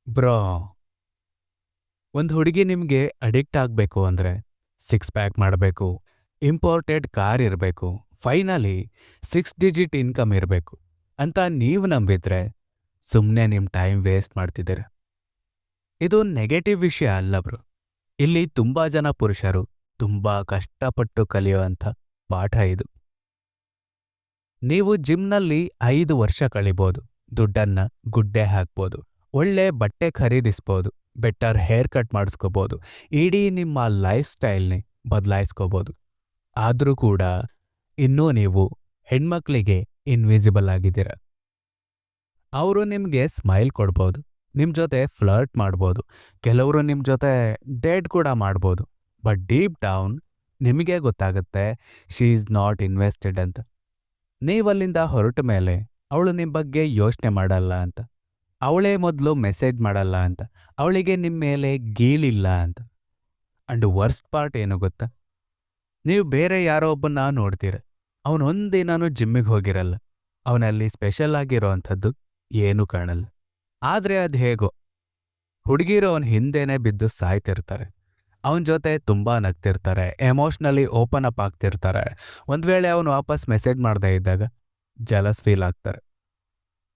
Bro, ಒಂದು ಹುಡುಗಿ ನಿಮ್ಗೆ ಅಡಿಕ್ಟ್ ಆಗ್ಬೇಕು ಅಂದ್ರೆ ಸಿಕ್ಸ್ ಪ್ಯಾಕ್ ಮಾಡಬೇಕು, ಇಂಪೋರ್ಟೆಡ್ ಕಾರ್ ಇರಬೇಕು, ಫೈನಲಿ 6 ಡಿಜಿಟ್ ಇನ್ಕಮ್ ಇರಬೇಕು ಅಂತ ನೀವು ನಂಬಿದ್ರೆ ಸುಮ್ಮನೆ ನಿಮ್ಮ ಟೈಮ್ ವೇಸ್ಟ್ ಮಾಡ್ತಿದ್ದೀರ. ಇದು ನೆಗೆಟಿವ್ ವಿಷಯ ಅಲ್ಲ ಬ್ರೋ. ಇಲ್ಲಿ ತುಂಬಾ ಜನ ಪುರುಷರು ತುಂಬಾ ಕಷ್ಟಪಟ್ಟು ಕಲಿಯುವಂಥ ಪಾಠ ಇದು. ನೀವು ಜಿಮ್ನಲ್ಲಿ 5 ವರ್ಷ ಕಳಿಬೋದು, ದುಡ್ಡನ್ನ ಗುಡ್ಡೆ ಹಾಕ್ಬೋದು, ಒಳ್ಳೆ ಬಟ್ಟೆ ಖರೀದಿಸ್ಬೋದು, ಬೆಟರ್ ಹೇರ್ ಕಟ್ ಮಾಡಿಸ್ಕೋಬೋದು, ಇಡೀ ನಿಮ್ಮ ಲೈಫ್ ಸ್ಟೈಲ್ನೇ ಬದಲಾಯಿಸ್ಕೋಬೋದು. ಆದರೂ ಕೂಡ ಇನ್ನೂ ನೀವು ಹೆಣ್ಮಕ್ಳಿಗೆ ಇನ್ವಿಸಿಬಲ್ ಆಗಿದ್ದೀರ. ಅವರು ನಿಮಗೆ ಸ್ಮೈಲ್ ಕೊಡ್ಬೋದು, ನಿಮ್ಮ ಜೊತೆ ಫ್ಲರ್ಟ್ ಮಾಡ್ಬೋದು, ಕೆಲವರು ನಿಮ್ಮ ಜೊತೆ ಡೇಟ್ ಕೂಡ ಮಾಡ್ಬೋದು. ಬಟ್ ಡೀಪ್ ಡೌನ್ ನಿಮಗೆ ಗೊತ್ತಾಗುತ್ತೆ ಶಿ ಈಸ್ ನಾಟ್ ಇನ್ವೆಸ್ಟೆಡ್ ಅಂತ. ನೀವಲ್ಲಿಂದ ಹೊರಟ ಮೇಲೆ ಅವಳು ನಿಮ್ಮ ಬಗ್ಗೆ ಯೋಚನೆ ಮಾಡಲ್ಲ ಅಂತ, ಅವಳೇ ಮೊದಲು ಮೆಸೇಜ್ ಮಾಡಲ್ಲ ಅಂತ, ಅವಳಿಗೆ ನಿಮ್ಮ ಮೇಲೆ ಗೀಳಿಲ್ಲ ಅಂತ. ಅಂಡ್ ವರ್ಸ್ಟ್ ಪಾರ್ಟ್ ಏನು ಗೊತ್ತಾ? ನೀವು ಬೇರೆ ಯಾರೋ ಒಬ್ಬನ್ನ ನೋಡ್ತೀರ, ಅವನೊಂದಿನಾನು ಜಿಮ್ಮಿಗೆ ಹೋಗಿರಲ್ಲ, ಅವನಲ್ಲಿ ಸ್ಪೆಷಲ್ ಆಗಿರೋ ಅಂಥದ್ದು ಏನೂ ಕಾಣಲ್ಲ. ಆದರೆ ಅದು ಹೇಗೋ ಹುಡುಗಿರು ಅವನ ಹಿಂದೆನೇ ಬಿದ್ದು ಸಾಯ್ತಿರ್ತಾರೆ, ಅವನ ಜೊತೆ ತುಂಬಾ ನಗ್ತಿರ್ತಾರೆ, ಎಮೋಷ್ನಲಿ ಓಪನ್ ಅಪ್ ಆಗ್ತಿರ್ತಾರೆ. ಒಂದು ವೇಳೆ ಅವನು ವಾಪಸ್ ಮೆಸೇಜ್ ಮಾಡದೇ ಇದ್ದಾಗ ಜಲಸ್ ಫೀಲ್ ಆಗ್ತಾರೆ.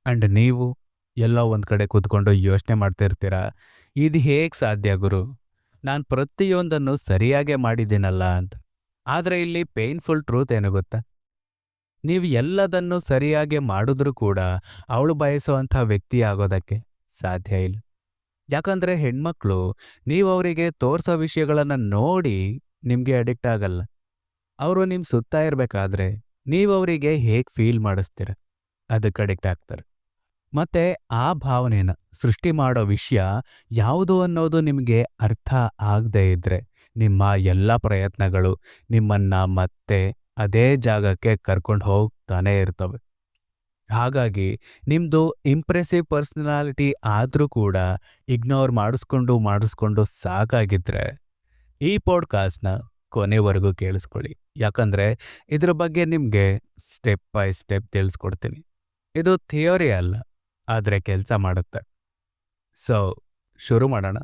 ಅಂಡ್ ನೀವು ಎಲ್ಲೋ ಒಂದು ಕಡೆ ಕೂತ್ಕೊಂಡು ಯೋಚನೆ ಮಾಡ್ತಿರ್ತೀರ, ಇದು ಹೇಗೆ ಸಾಧ್ಯ ಗುರು, ನಾನು ಪ್ರತಿಯೊಂದನ್ನು ಸರಿಯಾಗೇ ಮಾಡಿದ್ದೀನಲ್ಲ ಅಂತ. ಆದರೆ ಇಲ್ಲಿ ಪೇನ್ಫುಲ್ ಟ್ರೂತ್ ಏನು ಗೊತ್ತಾ? ನೀವು ಎಲ್ಲದನ್ನು ಸರಿಯಾಗಿ ಮಾಡಿದ್ರೂ ಕೂಡ ಅವಳು ಬಯಸುವಂಥ ವ್ಯಕ್ತಿ ಆಗೋದಕ್ಕೆ ಸಾಧ್ಯ ಇಲ್ಲ. ಯಾಕಂದ್ರೆ ಹೆಣ್ಮಕ್ಳು ನೀವು ಅವರಿಗೆ ತೋರ್ಸೋ ವಿಷಯಗಳನ್ನು ನೋಡಿ ನಿಮಗೆ ಅಡಿಕ್ಟ್ ಆಗಲ್ಲ. ಅವರು ನಿಮ್ಮ ಸುತ್ತ ಇರಬೇಕಾದ್ರೆ ನೀವು ಅವರಿಗೆ ಹೇಗೆ ಫೀಲ್ ಮಾಡಿಸ್ತೀರ ಅದಕ್ಕೆ ಅಡಿಕ್ಟ್ ಆಗ್ತಾರೆ. ಮತ್ತೆ ಆ ಭಾವನೆನ ಸೃಷ್ಟಿ ಮಾಡೋ ವಿಷಯ ಯಾವುದು ಅನ್ನೋದು ನಿಮಗೆ ಅರ್ಥ ಆಗದೇ ಇದ್ರೆ ನಿಮ್ಮ ಎಲ್ಲ ಪ್ರಯತ್ನಗಳು ನಿಮ್ಮನ್ನ ಮತ್ತೆ ಅದೇ ಜಾಗಕ್ಕೆ ಕರ್ಕೊಂಡು ಹೋಗ್ತಾನೆ ಇರ್ತವೆ. ಹಾಗಾಗಿ ನಿಮ್ಮದು ಇಂಪ್ರೆಸಿವ್ ಪರ್ಸನಾಲಿಟಿ ಆದರೂ ಕೂಡ ಇಗ್ನೋರ್ ಮಾಡಿಸ್ಕೊಂಡು ಸಾಕಾಗಿದ್ರೆ ಈ ಪಾಡ್ಕಾಸ್ಟ್ನ ಕೊನೆವರೆಗೂ ಕೇಳಿಸ್ಕೊಳ್ಳಿ. ಯಾಕಂದರೆ ಇದ್ರ ಬಗ್ಗೆ ನಿಮಗೆ ಸ್ಟೆಪ್ ಬೈ ಸ್ಟೆಪ್ ತಿಳಿಸ್ಕೊಡ್ತೀನಿ. ಇದು ಥಿಯೋರಿ ಅಲ್ಲ, ಆದರೆ ಕೆಲಸ ಮಾಡುತ್ತೆ. ಸೊ ಶುರು ಮಾಡೋಣ.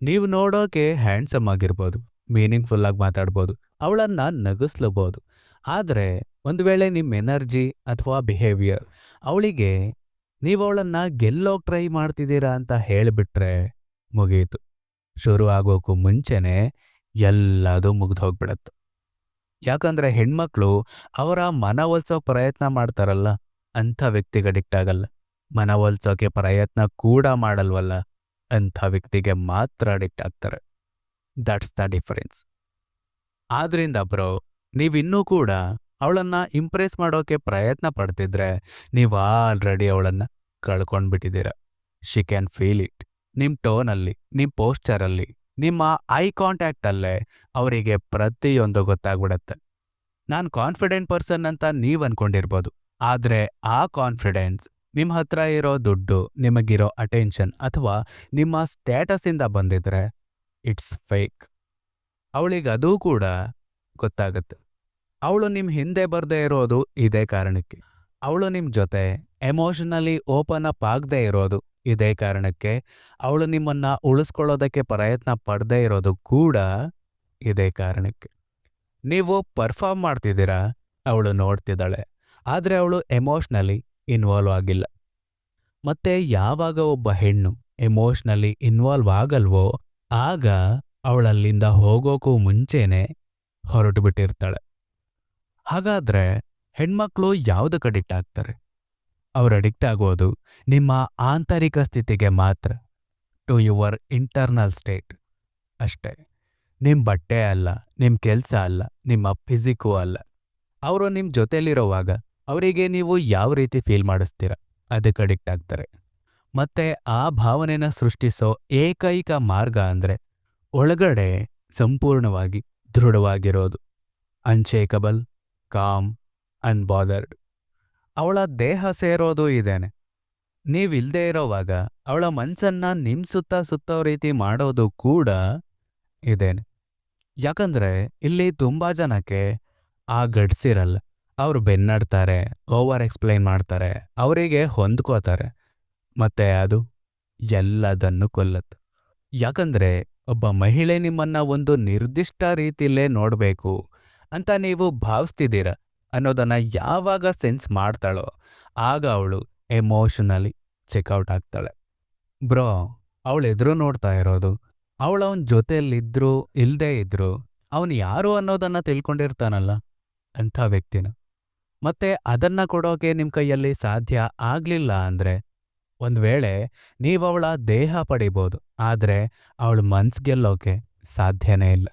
ನೀವು ನೋಡೋಕೆ ಹ್ಯಾಂಡ್ಸಮ್ ಆಗಿರ್ಬೋದು, ಮೀನಿಂಗ್ಫುಲ್ಲಾಗಿ ಮಾತಾಡ್ಬೋದು, ಅವಳನ್ನು ನಗಿಸ್ಲಬೋದು. ಆದರೆ ಒಂದು ವೇಳೆ ನಿಮ್ಮ ಎನರ್ಜಿ ಅಥವಾ ಬಿಹೇವಿಯರ್ ಅವಳಿಗೆ ನೀವು ಅವಳನ್ನು ಗೆಲ್ಲೋಕೆ ಟ್ರೈ ಮಾಡ್ತಿದ್ದೀರಾ ಅಂತ ಹೇಳಿಬಿಟ್ರೆ ಮುಗೀತು. ಶುರು ಆಗೋಕ್ಕೂ ಮುಂಚೆನೇ ಎಲ್ಲದೂ ಮುಗ್ದು ಹೋಗ್ಬಿಡತ್ತೆ. ಯಾಕಂದರೆ ಹೆಣ್ಮಕ್ಳು ಅವರ ಮನವೊಲಿಸೋ ಪ್ರಯತ್ನ ಮಾಡ್ತಾರಲ್ಲ, ಅಂಥ ವ್ಯಕ್ತಿಗೆ ಅಡಿಕ್ಟ್ ಆಗಲ್ಲ. ಮನವೊಲಿಸೋಕೆ ಪ್ರಯತ್ನ ಕೂಡ ಮಾಡಲ್ವಲ್ಲ, ಅಂಥ ವ್ಯಕ್ತಿಗೆ ಮಾತ್ರ ಅಡಿಕ್ಟ್ ಆಗ್ತಾರೆ. That's the difference. ಆದ್ರಿಂದ ಬ್ರೋ, ನೀವಿನ್ನೂ ಕೂಡ ಅವಳನ್ನು ಇಂಪ್ರೆಸ್ ಮಾಡೋಕೆ ಪ್ರಯತ್ನ ಪಡ್ತಿದ್ರೆ ನೀವು ಆಲ್ರೆಡಿ ಅವಳನ್ನು ಕಳ್ಕೊಂಡ್ಬಿಟ್ಟಿದ್ದೀರ. She can feel it. ನಿಮ್ಮ ಟೋನಲ್ಲಿ, ನಿಮ್ಮ ಪೋಸ್ಚರಲ್ಲಿ, ನಿಮ್ಮ ಐ ಕಾಂಟ್ಯಾಕ್ಟಲ್ಲೇ ಅವರಿಗೆ ಪ್ರತಿಯೊಂದು ಗೊತ್ತಾಗ್ಬಿಡತ್ತೆ. ನಾನು ಕಾನ್ಫಿಡೆಂಟ್ ಪರ್ಸನ್ ಅಂತ ನೀವು ಅನ್ಕೊಂಡಿರ್ಬೋದು, ಆದರೆ ಆ ಕಾನ್ಫಿಡೆನ್ಸ್ ನಿಮ್ಮ ಹತ್ರ ಇರೋ ದುಡ್ಡು, ನಿಮಗಿರೋ ಅಟೆನ್ಷನ್ ಅಥವಾ ನಿಮ್ಮ ಸ್ಟೇಟಸ್ಸಿಂದ ಬಂದಿದ್ರೆ ಇಟ್ಸ್ ಫೇಕ್. ಅವಳಿಗೆ ಅದೂ ಕೂಡ ಗೊತ್ತಾಗುತ್ತೆ. ಅವಳು ನಿಮ್ಮ ಹಿಂದೆ ಬರದೇ ಇರೋದು ಇದೇ ಕಾರಣಕ್ಕೆ. ಅವಳು ನಿಮ್ಮ ಜೊತೆ ಎಮೋಷನಲಿ ಓಪನ್ ಅಪ್ ಆಗದೆ ಇರೋದು ಇದೇ ಕಾರಣಕ್ಕೆ. ಅವಳು ನಿಮ್ಮನ್ನು ಉಳಿಸ್ಕೊಳ್ಳೋದಕ್ಕೆ ಪ್ರಯತ್ನ ಪಡದೇ ಇರೋದು ಕೂಡ ಇದೇ ಕಾರಣಕ್ಕೆ. ನೀವು ಪರ್ಫಾರ್ಮ್ ಮಾಡ್ತಿದ್ದೀರಾ, ಅವಳು ನೋಡ್ತಿದ್ದಾಳೆ, ಆದರೆ ಅವಳು ಎಮೋಷ್ನಲಿ ಇನ್ವಾಲ್ವ್ ಆಗಿಲ್ಲ. ಮತ್ತೆ ಯಾವಾಗ ಒಬ್ಬ ಹೆಣ್ಣು ಎಮೋಷ್ನಲಿ ಇನ್ವಾಲ್ವ್ ಆಗಲ್ವೋ ಆಗ ಅವಳಲ್ಲಿಂದ ಹೋಗೋಕ್ಕೂ ಮುಂಚೆನೇ ಹೊರಟು ಬಿಟ್ಟಿರ್ತಾಳೆ. ಹಾಗಾದ್ರೆ ಹೆಣ್ಮಕ್ಳು ಯಾವುದಕ್ಕೆ ಅಡಿಕ್ಟ್ ಆಗ್ತಾರೆ? ಅವ್ರು ಅಡಿಕ್ಟ್ ಆಗೋದು ನಿಮ್ಮ ಆಂತರಿಕ ಸ್ಥಿತಿಗೆ ಮಾತ್ರ, ಟು ಯುವರ್ ಇಂಟರ್ನಲ್ ಸ್ಟೇಟ್ ಅಷ್ಟೇ. ನಿಮ್ಮ ಬಟ್ಟೆ ಅಲ್ಲ, ನಿಮ್ಮ ಕೆಲಸ ಅಲ್ಲ, ನಿಮ್ಮ ಫಿಸಿಕ್ಕು ಅಲ್ಲ. ಅವರು ನಿಮ್ಮ ಜೊತೆಲಿರೋವಾಗ ಅವರಿಗೆ ನೀವು ಯಾವ ರೀತಿ ಫೀಲ್ ಮಾಡಿಸ್ತೀರ ಅದಕ್ಕೆ ಅಡಿಕ್ಟ್ ಆಗ್ತಾರೆ. ಮತ್ತೆ ಆ ಭಾವನೆನ ಸೃಷ್ಟಿಸೋ ಏಕೈಕ ಮಾರ್ಗ ಅಂದರೆ ಒಳಗಡೆ ಸಂಪೂರ್ಣವಾಗಿ ದೃಢವಾಗಿರೋದು, ಅನ್ಶೇಕಬಲ್, ಕಾಮ್, ಅನ್ಬಾದರ್ಡ್. ಅವಳ ದೇಹ ಸೇರೋದು ಇದೇನೆ. ನೀವಿಲ್ದೇ ಇರೋವಾಗ ಅವಳ ಮನ್ಸನ್ನ ನಿಮ್ಮ ಸುತ್ತ ಸುತ್ತೋ ರೀತಿ ಮಾಡೋದು ಕೂಡ ಇದೇನೆ. ಯಾಕಂದ್ರೆ ಇಲ್ಲಿ ತುಂಬಾ ಜನಕ್ಕೆ ಆ ಗಡ್ಸಿರಲ್ಲ. ಅವರು ಬೆನ್ನಡ್ತಾರೆ, ಓವರ್ ಎಕ್ಸ್ಪ್ಲೈನ್ ಮಾಡ್ತಾರೆ, ಅವರಿಗೆ ಹೊಂದ್ಕೋತಾರೆ. ಮತ್ತೆ ಅದು ಎಲ್ಲದನ್ನು ಕೊಲ್ಲತ್ತೆ. ಯಾಕಂದ್ರೆ ಒಬ್ಬ ಮಹಿಳೆ ನಿಮ್ಮನ್ನ ಒಂದು ನಿರ್ದಿಷ್ಟ ರೀತಿಲೇ ನೋಡ್ಬೇಕು ಅಂತ ನೀವು ಭಾವಿಸ್ತಿದ್ದೀರ ಅನ್ನೋದನ್ನ ಯಾವಾಗ ಸೆನ್ಸ್ ಮಾಡ್ತಾಳೋ ಆಗ ಅವಳು ಎಮೋಷನಲಿ ಚೆಕ್ಔಟ್ ಆಗ್ತಾಳೆ. ಬ್ರೋ, ಅವಳು ಎದುರು ನೋಡ್ತಾ ಇರೋದು ಅವಳು ಅವನ ಜೊತೆಯಲ್ಲಿದ್ರು ಇಲ್ದೇ ಇದ್ರು ಅವನು ಯಾರು ಅನ್ನೋದನ್ನ ತಿಳ್ಕೊಂಡಿರ್ತಾನಲ್ಲ ಅಂಥ ವ್ಯಕ್ತಿನ. ಮತ್ತೆ ಅದನ್ನ ಕೊಡೋಕೆ ನಿಮ್ ಕೈಯಲ್ಲಿ ಸಾಧ್ಯ ಆಗ್ಲಿಲ್ಲ ಅಂದ್ರೆ ಒಂದ್ ವೇಳೆ ನೀವವಳ ದೇಹ ಪಡಿಬೋದು, ಆದ್ರೆ ಅವಳ ಮನ್ಸ್ ಗೆಲ್ಲೋಕೆ ಸಾಧ್ಯನೇ ಇಲ್ಲ.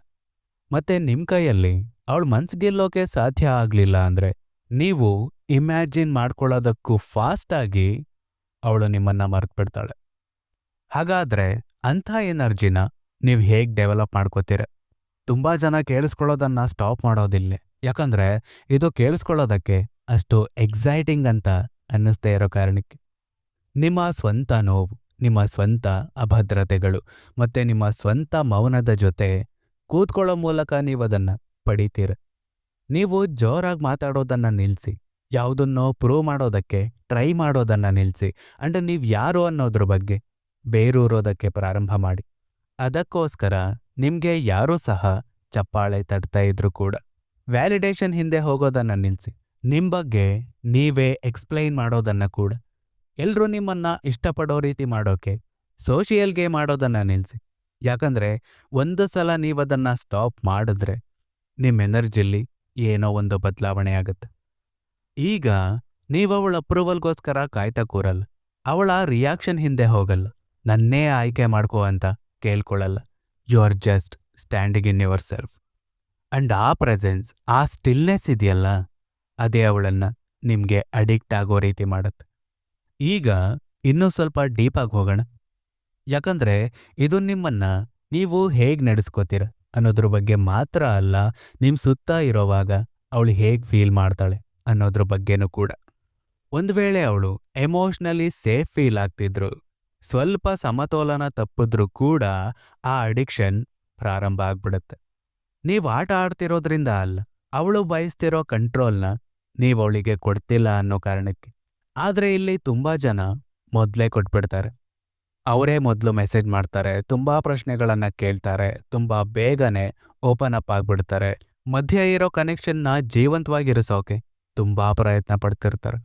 ಮತ್ತೆ ನಿಮ್ ಕೈಯಲ್ಲಿ ಅವಳ ಮನ್ಸ್ ಗೆಲ್ಲೋಕೆ ಸಾಧ್ಯ ಆಗ್ಲಿಲ್ಲ ಅಂದ್ರೆ ನೀವು ಇಮ್ಯಾಜಿನ್ ಮಾಡ್ಕೊಳ್ಳೋದಕ್ಕೂ ಫಾಸ್ಟಾಗಿ ಅವಳು ನಿಮ್ಮನ್ನ ಮರ್ತ್ಬಿಡ್ತಾಳೆ. ಹಾಗಾದ್ರೆ ಅಂಥ ಎನರ್ಜಿನ ನೀವು ಹೇಗ್ ಡೆವಲಪ್ ಮಾಡ್ಕೋತೀರ? ತುಂಬಾ ಜನ ಕೇಳಿಸ್ಕೊಳ್ಳೋದನ್ನ ಸ್ಟಾಪ್ ಮಾಡೋದಿಲ್ಲ, ಯಾಕಂದ್ರೆ ಇದು ಕೇಳಿಸ್ಕೊಳ್ಳೋದಕ್ಕೆ ಅಷ್ಟು ಎಕ್ಸೈಟಿಂಗ್ ಅಂತ ಅನ್ನಿಸ್ದೇ ಇರೋ ಕಾರಣಕ್ಕೆ. ನಿಮ್ಮ ಸ್ವಂತ ನೋವು, ನಿಮ್ಮ ಸ್ವಂತ ಅಭದ್ರತೆಗಳು ಮತ್ತೆ ನಿಮ್ಮ ಸ್ವಂತ ಮೌನದ ಜೊತೆ ಕೂತ್ಕೊಳ್ಳೋ ಮೂಲಕ ನೀವದನ್ನ ಪಡಿತೀರ. ನೀವು ಜೋರಾಗಿ ಮಾತಾಡೋದನ್ನ ನಿಲ್ಲಿಸಿ, ಯಾವುದನ್ನೋ ಪ್ರೂವ್ ಮಾಡೋದಕ್ಕೆ ಟ್ರೈ ಮಾಡೋದನ್ನ ನಿಲ್ಲಿಸಿ, ಅಂಡ್ ನೀವು ಯಾರು ಅನ್ನೋದ್ರ ಬಗ್ಗೆ ಬೇರೂರೋದಕ್ಕೆ ಪ್ರಾರಂಭ ಮಾಡಿ. ಅದಕ್ಕೋಸ್ಕರ ನಿಮ್ಗೆ ಯಾರೂ ಸಹ ಚಪ್ಪಾಳೆ ತಟ್ತಾ ಇದ್ರು ಕೂಡ ವ್ಯಾಲಿಡೇಷನ್ ಹಿಂದೆ ಹೋಗೋದನ್ನ ನಿಲ್ಲಿಸಿ, ನಿಮ್ ಬಗ್ಗೆ ನೀವೇ ಎಕ್ಸ್ಪ್ಲೈನ್ ಮಾಡೋದನ್ನ ಕೂಡ, ಎಲ್ರೂ ನಿಮ್ಮನ್ನ ಇಷ್ಟಪಡೋ ರೀತಿ ಮಾಡೋಕೆ ಸೋಷಿಯಲ್ ಗೇಮ್ ಆಡೋದನ್ನ ನಿಲ್ಲಿಸಿ. ಯಾಕಂದ್ರೆ ಒಂದು ಸಲ ನೀವದನ್ನ ಸ್ಟಾಪ್ ಮಾಡಿದ್ರೆ ನಿಮ್ಮ ಎನರ್ಜಿಲಿ ಏನೋ ಒಂದು ಬದಲಾವಣೆ ಆಗುತ್ತೆ. ಈಗ ನೀವವಳ ಅಪ್ರೂವಲ್ಗೋಸ್ಕರ ಕಾಯ್ತಾ ಕೂರಲ್ಲ, ಅವಳ ರಿಯಾಕ್ಷನ್ ಹಿಂದೆ ಹೋಗಲ್ಲ, ನನ್ನೇ ಆಯ್ಕೆ ಮಾಡ್ಕೋ ಅಂತ ಕೇಳ್ಕೊಳ್ಳಲ್ಲ. You are just standing in yourself. And ಆ ಪ್ರೆಸೆನ್ಸ್, ಆ ಸ್ಟಿಲ್ನೆಸ್ ಇದೆಯಲ್ಲ, ಅದೇ ಅವಳನ್ನ ನಿಮ್ಗೆ ಅಡಿಕ್ಟ್ ಆಗೋ ರೀತಿ ಮಾಡುತ್ತೆ. ಈಗ ಇನ್ನೂ ಸ್ವಲ್ಪ ಡೀಪಾಗಿ ಹೋಗೋಣ, ಯಾಕಂದ್ರೆ ಇದು ನಿಮ್ಮನ್ನ ನೀವು ಹೇಗ್ ನಡೆಸ್ಕೋತೀರ ಅನ್ನೋದ್ರ ಬಗ್ಗೆ ಮಾತ್ರ ಅಲ್ಲ, ನಿಮ್ ಸುತ್ತ ಇರೋವಾಗ ಅವಳು ಹೇಗ್ ಫೀಲ್ ಮಾಡ್ತಾಳೆ ಅನ್ನೋದ್ರ ಬಗ್ಗೆನೂ ಕೂಡ. ಒಂದ್ ವೇಳೆ ಅವಳು ಎಮೋಷ್ನಲಿ ಸೇಫ್ ಫೀಲ್ ಆಗ್ತಿದ್ರು, ಸ್ವಲ್ಪ ಸಮತೋಲನ ತಪ್ಪಿದ್ರೂ ಕೂಡ ಆ ಅಡಿಕ್ಷನ್ ಪ್ರಾರಂಭ ಆಗ್ಬಿಡುತ್ತೆ. ನೀವು ಆಟ ಆಡ್ತಿರೋದ್ರಿಂದ ಅಲ್ಲ, ಅವಳು ಬಯಸ್ತಿರೋ ಕಂಟ್ರೋಲ್ನ ನೀವು ಅವಳಿಗೆ ಕೊಡ್ತಿಲ್ಲ ಅನ್ನೋ ಕಾರಣಕ್ಕೆ. ಆದ್ರೆ ಇಲ್ಲಿ ತುಂಬಾ ಜನ ಮೊದಲೇ ಕೊಟ್ಬಿಡ್ತಾರೆ. ಅವರೇ ಮೊದಲು ಮೆಸೇಜ್ ಮಾಡ್ತಾರೆ, ತುಂಬಾ ಪ್ರಶ್ನೆಗಳನ್ನ ಕೇಳ್ತಾರೆ, ತುಂಬಾ ಬೇಗನೆ ಓಪನ್ ಅಪ್ ಆಗ್ಬಿಡ್ತಾರೆ, ಮಧ್ಯೆ ಇರೋ ಕನೆಕ್ಷನ್ನ ಜೀವಂತವಾಗಿರಿಸೋಕೆ ತುಂಬಾ ಪ್ರಯತ್ನ ಪಡ್ತಿರ್ತಾರೆ.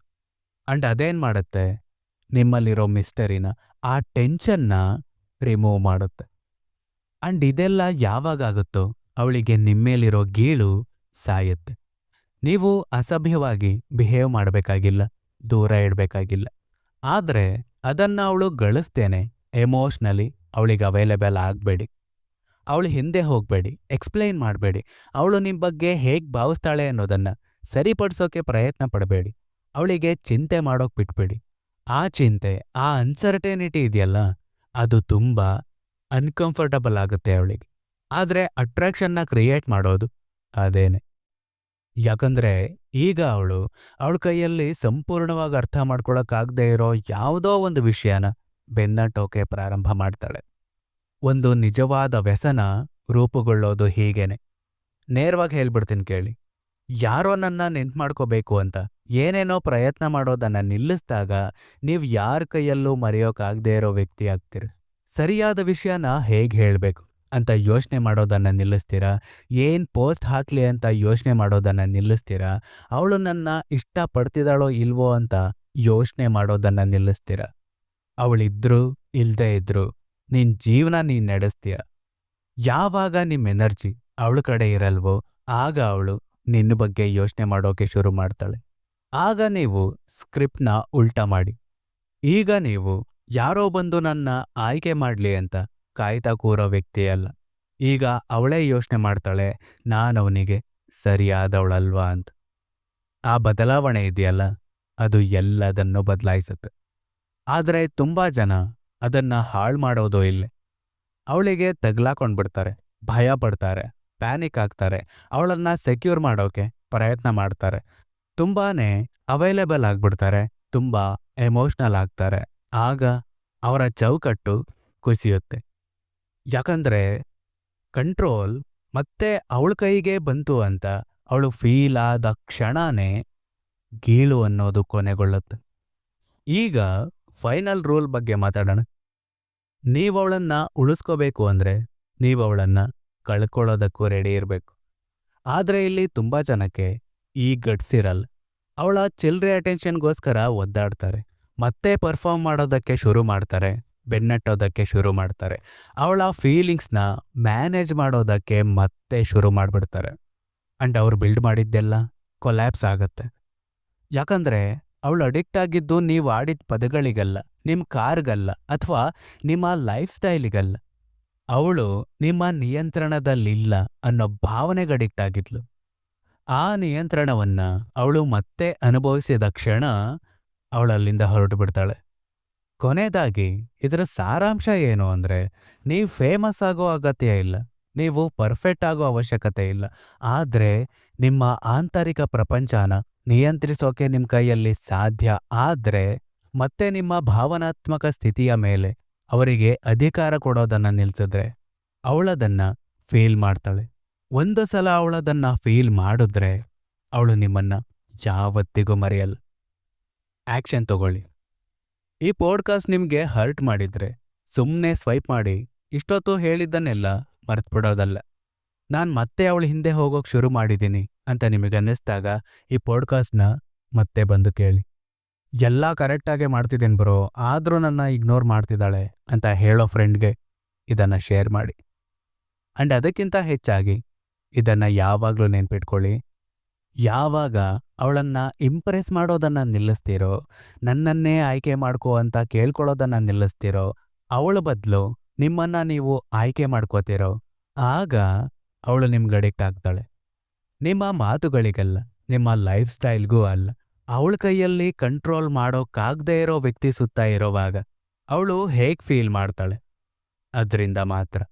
ಅಂಡ್ ಅದೇನ್ ಮಾಡುತ್ತೆ, ನಿಮ್ಮಲ್ಲಿರೋ ಮಿಸ್ಟರಿನ, ಆ ಟೆನ್ಷನ್ನ ರಿಮೂವ್ ಮಾಡುತ್ತೆ. ಅಂಡ್ ಇದೆಲ್ಲ ಯಾವಾಗಾಗುತ್ತೋ ಅವಳಿಗೆ ನಿಮ್ಮೇಲಿರೋ ಗೀಳು ಸಾಯುತ್ತೆ. ನೀವು ಅಸಭ್ಯವಾಗಿ ಬಿಹೇವ್ ಮಾಡಬೇಕಾಗಿಲ್ಲ, ದೂರ ಇಡಬೇಕಾಗಿಲ್ಲ. ಆದ್ರೆ ಅದನ್ನ ಅವಳು ಗಳಿಸ್ತೇನೆ ಎಮೋಷ್ನಲಿ ಅವಳಿಗೆ ಅವೈಲೇಬಲ್ ಆಗಬೇಡಿ. ಅವಳು ಹಿಂದೆ ಹೋಗಬೇಡಿ, ಎಕ್ಸ್ಪ್ಲೈನ್ ಮಾಡಬೇಡಿ. ಅವಳು ನಿಮ್ಮ ಬಗ್ಗೆ ಹೇಗೆ ಭಾವಿಸ್ತಾಳೆ ಅನ್ನೋದನ್ನ ಸರಿಪಡಿಸೋಕೆ ಪ್ರಯತ್ನ ಪಡಬೇಡಿ. ಅವಳಿಗೆ ಚಿಂತೆ ಮಾಡೋಕೆ ಬಿಟ್ಬೇಡಿ. ಆ ಚಿಂತೆ, ಆ ಅನ್ಸರ್ಟೆನಿಟಿ ಇದೆಯಲ್ಲ, ಅದು ತುಂಬಾ ಅನ್ಕಂಫರ್ಟಬಲ್ ಆಗುತ್ತೆ ಅವಳಿಗೆ. ಆದ್ರೆ ಅಟ್ರಾಕ್ಷನ್ನ ಕ್ರಿಯೇಟ್ ಮಾಡೋದು ಅದೇನೆ. ಯಾಕಂದ್ರೆ ಈಗ ಅವಳ ಕೈಯಲ್ಲಿ ಸಂಪೂರ್ಣವಾಗಿ ಅರ್ಥ ಮಾಡ್ಕೊಳಕ್ಕಾಗದೇ ಇರೋ ಯಾವುದೋ ಒಂದು ವಿಷಯನ ಬೆನ್ನಟ್ಟೋಕೆ ಪ್ರಾರಂಭ ಮಾಡ್ತಾಳೆ. ಒಂದು ನಿಜವಾದ ವ್ಯಸನ ರೂಪುಗೊಳ್ಳೋದು ಹೀಗೇನೆ. ನೇರವಾಗಿ ಹೇಳ್ಬಿಡ್ತೀನಿ ಕೇಳಿ. ಯಾರೋ ನನ್ನ ನೆನ್ಪು ಮಾಡ್ಕೋಬೇಕು ಅಂತ ಏನೇನೋ ಪ್ರಯತ್ನ ಮಾಡೋದನ್ನ ನಿಲ್ಲಿಸಿದಾಗ ನೀವು ಯಾರ ಕೈಯಲ್ಲೂ ಮರೆಯೋಕ್ಕಾಗದೇ ಇರೋ ವ್ಯಕ್ತಿ ಆಗ್ತೀರ. ಸರಿಯಾದ ವಿಷಯನ ಹೇಗೆ ಹೇಳಬೇಕು ಅಂತ ಯೋಚನೆ ಮಾಡೋದನ್ನ ನಿಲ್ಲಿಸ್ತೀರಾ, ಏನ್ ಪೋಸ್ಟ್ ಹಾಕ್ಲಿ ಅಂತ ಯೋಚನೆ ಮಾಡೋದನ್ನ ನಿಲ್ಲಿಸ್ತೀರಾ, ಅವಳು ನನ್ನ ಇಷ್ಟಪಡ್ತಿದ್ದಾಳೋ ಇಲ್ವೋ ಅಂತ ಯೋಚನೆ ಮಾಡೋದನ್ನ ನಿಲ್ಲಿಸ್ತೀರಾ. ಅವಳಿದ್ರು ಇಲ್ದೇ ಇದ್ರು ನಿನ್ ಜೀವನ ನೀನ್ ನಡೆಸ್ತೀಯ. ಯಾವಾಗ ನಿಮ್ ಎನರ್ಜಿ ಅವಳ ಕಡೆ ಇರಲ್ವೋ ಆಗ ಅವಳು ನಿನ್ನ ಬಗ್ಗೆ ಯೋಚನೆ ಮಾಡೋಕೆ ಶುರು ಮಾಡ್ತಾಳೆ. ಆಗ ನೀವು ಸ್ಕ್ರಿಪ್ಟ್ನ ಉಲ್ಟಾ ಮಾಡಿ. ಈಗ ನೀವು ಯಾರೋ ಬಂದು ನನ್ನ ಆಯ್ಕೆ ಮಾಡ್ಲಿ ಅಂತ ಕಾಯ್ತಾ ಕೂರೋ ವ್ಯಕ್ತಿ ಅಲ್ಲ. ಈಗ ಅವಳೇ ಯೋಚನೆ ಮಾಡ್ತಾಳೆ, ನಾನವನಿಗೆ ಸರಿಯಾದವಳಲ್ವಾ ಅಂತ. ಆ ಬದಲಾವಣೆ ಇದೆಯಲ್ಲ, ಅದು ಎಲ್ಲದನ್ನೂ ಬದಲಾಯಿಸುತ್ತೆ. ಆದರೆ ತುಂಬಾ ಜನ ಅದನ್ನ ಹಾಳು ಮಾಡೋದೋ ಇಲ್ಲೇ. ಅವಳಿಗೆ ತಗ್ಲಾಕೊಂಡ್ಬಿಡ್ತಾರೆ, ಭಯ ಪಡ್ತಾರೆ, ಪ್ಯಾನಿಕ್ ಆಗ್ತಾರೆ, ಅವಳನ್ನ ಸೆಕ್ಯೂರ್ ಮಾಡೋಕೆ ಪ್ರಯತ್ನ ಮಾಡ್ತಾರೆ, ತುಂಬಾನೇ ಅವೈಲೇಬಲ್ ಆಗ್ಬಿಡ್ತಾರೆ, ತುಂಬಾ ಎಮೋಷ್ನಲ್ ಆಗ್ತಾರೆ. ಆಗ ಅವರ ಚೌಕಟ್ಟು ಕುಸಿಯುತ್ತೆ. ಯಾಕಂದ್ರೆ ಕಂಟ್ರೋಲ್ ಮತ್ತೆ ಅವಳ ಕೈಗೆ ಬಂತು ಅಂತ ಅವಳು ಫೀಲ್ ಆದ ಕ್ಷಣನೇ ಗೀಳು ಅನ್ನೋದು ಕೊನೆಗೊಳ್ಳುತ್ತೆ. ಈಗ ಫೈನಲ್ ರೂಲ್ ಬಗ್ಗೆ ಮಾತಾಡೋಣ. ನೀವು ಅವಳನ್ನ ಉಳಿಸ್ಕೋಬೇಕು ಅಂದ್ರೆ ನೀವು ಅವಳನ್ನ ಕಳ್ಕೊಳ್ಳೋದಕ್ಕೂ ರೆಡಿ ಇರಬೇಕು. ಆದ್ರೆ ಇಲ್ಲಿ ತುಂಬಾ ಜನಕ್ಕೆ ಈ ಗಟ್ಸ್ ಇರಲ್ಲ. ಅವಳ ಚಿಲ್ರೆ ಅಟೆನ್ಷನ್ಗೋಸ್ಕರ ಒದ್ದಾಡ್ತಾರೆ, ಮತ್ತೆ ಪರ್ಫಾರ್ಮ್ ಮಾಡೋದಕ್ಕೆ ಶುರು ಮಾಡ್ತಾರೆ, ಬೆನ್ನಟ್ಟೋದಕ್ಕೆ ಶುರು ಮಾಡ್ತಾರೆ, ಅವಳ ಫೀಲಿಂಗ್ಸ್ನ ಮ್ಯಾನೇಜ್ ಮಾಡೋದಕ್ಕೆ ಮತ್ತೆ ಶುರು ಮಾಡಿಬಿಡ್ತಾರೆ. ಅಂಡ್ ಅವ್ರು ಬಿಲ್ಡ್ ಮಾಡಿದ್ದೆಲ್ಲ ಕೊಲ್ಯಾಪ್ಸ್ ಆಗತ್ತೆ. ಯಾಕಂದ್ರೆ ಅವಳು ಅಡಿಕ್ಟ್ ಆಗಿದ್ದು ನೀವು ಆಡಿದ ಪದಗಳಿಗಲ್ಲ, ನಿಮ್ಮ ಕಾರ್ಗಲ್ಲ, ಅಥವಾ ನಿಮ್ಮ ಲೈಫ್ ಸ್ಟೈಲಿಗಲ್ಲ. ಅವಳು ನಿಮ್ಮ ನಿಯಂತ್ರಣದಲ್ಲಿಲ್ಲ ಅನ್ನೋ ಭಾವನೆಗೆ ಅಡಿಕ್ಟ್ ಆಗಿದ್ಲು. ಆ ನಿಯಂತ್ರಣವನ್ನ ಅವಳು ಮತ್ತೆ ಅನುಭವಿಸಿದ ಕ್ಷಣ ಅವಳಲ್ಲಿಂದ ಹೊರಟು ಬಿಡ್ತಾಳೆ. ಕೊನೆಯದಾಗಿ ಇದರ ಸಾರಾಂಶ ಏನು ಅಂದ್ರೆ, ನೀವು ಫೇಮಸ್ ಆಗೋ ಅಗತ್ಯ ಇಲ್ಲ, ನೀವು ಪರ್ಫೆಕ್ಟ್ ಆಗೋ ಅವಶ್ಯಕತೆ ಇಲ್ಲ. ಆದ್ರೆ ನಿಮ್ಮ ಆಂತರಿಕ ಪ್ರಪಂಚನ ನಿಯಂತ್ರಿಸೋಕೆ ನಿಮ್ಮ ಕೈಯಲ್ಲಿ ಸಾಧ್ಯ ಆದ್ರೆ ಮತ್ತೆ ನಿಮ್ಮ ಭಾವನಾತ್ಮಕ ಸ್ಥಿತಿಯ ಮೇಲೆ ಅವರಿಗೆ ಅಧಿಕಾರ ಕೊಡೋದನ್ನ ನಿಲ್ಸಿದ್ರೆ ಅವಳದನ್ನ ಫೀಲ್ ಮಾಡ್ತಾಳೆ. ಒಂದು ಸಲ ಅವಳದನ್ನ ಫೀಲ್ ಮಾಡಿದ್ರೆ ಅವಳು ನಿಮ್ಮನ್ನ ಯಾವತ್ತಿಗೂ ಮರೆಯಲ್ಲ. ಆಕ್ಷನ್ ತಗೊಳ್ಳಿ. ಈ ಪಾಡ್ಕಾಸ್ಟ್ ನಿಮ್ಗೆ ಹರ್ಟ್ ಮಾಡಿದ್ರೆ ಸುಮ್ಮನೆ ಸ್ವೈಪ್ ಮಾಡಿ ಇಷ್ಟೊತ್ತು ಹೇಳಿದ್ದನ್ನೆಲ್ಲ ಮರ್ತ್ಬಿಡೋದಲ್ಲ. ನಾನು ಮತ್ತೆ ಅವಳ ಹಿಂದೆ ಹೋಗೋಕ್ ಶುರು ಮಾಡಿದ್ದೀನಿ ಅಂತ ನಿಮಗನ್ನಿಸ್ದಾಗ ಈ ಪಾಡ್ಕಾಸ್ಟ್ನ ಮತ್ತೆ ಬಂದು ಕೇಳಿ. ಎಲ್ಲ ಕರೆಕ್ಟಾಗೆ ಮಾಡ್ತಿದ್ದೇನೆ ಬ್ರೋ, ಆದರೂ ನನ್ನ ಇಗ್ನೋರ್ ಮಾಡ್ತಿದ್ದಾಳೆ ಅಂತ ಹೇಳೋ ಫ್ರೆಂಡ್ಗೆ ಇದನ್ನು ಶೇರ್ ಮಾಡಿ. ಅಂಡ್ ಅದಕ್ಕಿಂತ ಹೆಚ್ಚಾಗಿ ಇದನ್ನು ಯಾವಾಗಲೂ ನೆನ್ಪಿಟ್ಕೊಳ್ಳಿ, ಯಾವಾಗ ಅವಳನ್ನ ಇಂಪ್ರೆಸ್ ಮಾಡೋದನ್ನ ನಿಲ್ಲಿಸ್ತೀರೋ, ನನ್ನನ್ನೇ ಆಯ್ಕೆ ಮಾಡ್ಕೋ ಅಂತ ಕೇಳ್ಕೊಳ್ಳೋದನ್ನ ನಿಲ್ಲಿಸ್ತೀರೋ, ಅವಳ ಬದಲು ನಿಮ್ಮನ್ನ ನೀವು ಆಯ್ಕೆ ಮಾಡ್ಕೋತೀರೋ, ಆಗ ಅವಳು ನಿಮ್ಗೆ ಅಡಿಕ್ಟ್ ಆಗ್ತಾಳೆ. ನಿಮ್ಮ ಮಾತುಗಳಿಗಲ್ಲ, ನಿಮ್ಮ ಲೈಫ್ ಸ್ಟೈಲ್ಗೂ ಅಲ್ಲ. ಅವಳ ಕೈಯಲ್ಲಿ ಕಂಟ್ರೋಲ್ ಮಾಡೋಕ್ಕಾಗದೇ ಇರೋ ವ್ಯಕ್ತಿ ಸುತ್ತ ಇರೋವಾಗ ಅವಳು ಹೇಗೆ ಫೀಲ್ ಮಾಡ್ತಾಳೆ ಅದರಿಂದ ಮಾತ್ರ.